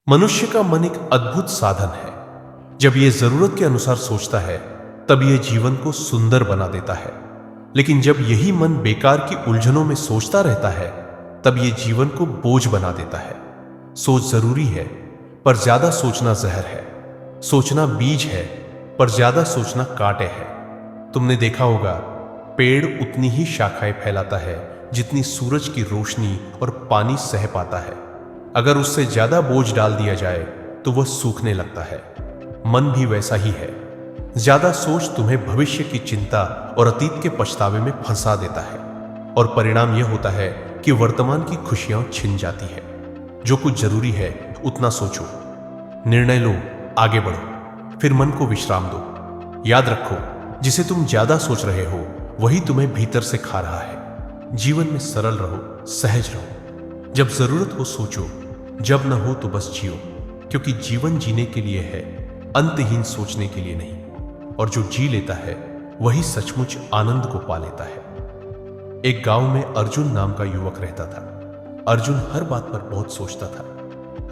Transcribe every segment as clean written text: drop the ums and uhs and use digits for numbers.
मनुष्य का मन एक अद्भुत साधन है। जब यह जरूरत के अनुसार सोचता है तब यह जीवन को सुंदर बना देता है, लेकिन जब यही मन बेकार की उलझनों में सोचता रहता है तब यह जीवन को बोझ बना देता है। सोच जरूरी है पर ज्यादा सोचना जहर है। सोचना बीज है पर ज्यादा सोचना कांटे है। तुमने देखा होगा, पेड़ उतनी ही शाखाएं फैलाता है जितनी सूरज की रोशनी और पानी सह पाता है। अगर उससे ज्यादा बोझ डाल दिया जाए तो वह सूखने लगता है। मन भी वैसा ही है। ज्यादा सोच तुम्हें भविष्य की चिंता और अतीत के पछतावे में फंसा देता है, और परिणाम यह होता है कि वर्तमान की खुशियां छिन जाती है। जो कुछ जरूरी है उतना सोचो, निर्णय लो, आगे बढ़ो, फिर मन को विश्राम दो। याद रखो, जिसे तुम ज्यादा सोच रहे हो वही तुम्हें भीतर से खा रहा है। जीवन में सरल रहो, सहज रहो। जब जरूरत हो सोचो, जब न हो तो बस जियो, क्योंकि जीवन जीने के लिए है, अंतहीन सोचने के लिए नहीं। और जो जी लेता है वही सचमुच आनंद को पा लेता है। एक गांव में अर्जुन नाम का युवक रहता था। अर्जुन हर बात पर बहुत सोचता था।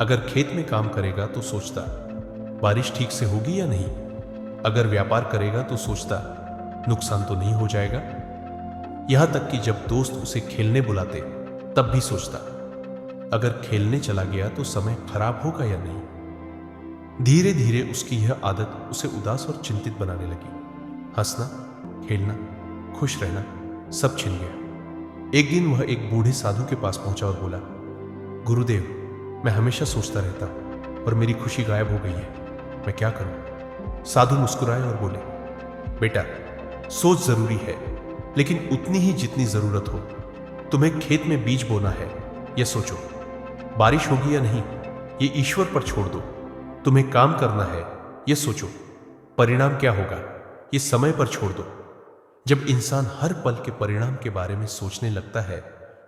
अगर खेत में काम करेगा तो सोचता बारिश ठीक से होगी या नहीं। अगर व्यापार करेगा तो सोचता नुकसान तो नहीं हो जाएगा। यहां तक कि जब दोस्त उसे खेलने बुलाते तब भी सोचता अगर खेलने चला गया तो समय खराब होगा या नहीं। धीरे धीरे उसकी यह आदत उसे उदास और चिंतित बनाने लगी। हंसना, खेलना, खुश रहना सब छिन गया। एक दिन वह एक बूढ़े साधु के पास पहुंचा और बोला, गुरुदेव, मैं हमेशा सोचता रहता हूं और मेरी खुशी गायब हो गई है, मैं क्या करूं। साधु मुस्कुराए और बोले, बेटा, सोच जरूरी है, लेकिन उतनी ही जितनी जरूरत हो। तुम्हें खेत में बीज बोना है, यह सोचो। बारिश होगी या नहीं, ये ईश्वर पर छोड़ दो। तुम्हें काम करना है, यह सोचो। परिणाम क्या होगा, ये समय पर छोड़ दो। जब इंसान हर पल के परिणाम के बारे में सोचने लगता है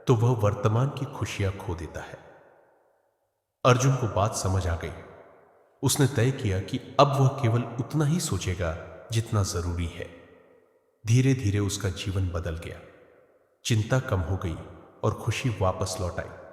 तो वह वर्तमान की खुशियां खो देता है। अर्जुन को बात समझ आ गई। उसने तय किया कि अब वह केवल उतना ही सोचेगा जितना जरूरी है। धीरे धीरे उसका जीवन बदल गया। चिंता कम हो गई और खुशी वापस लौट आई।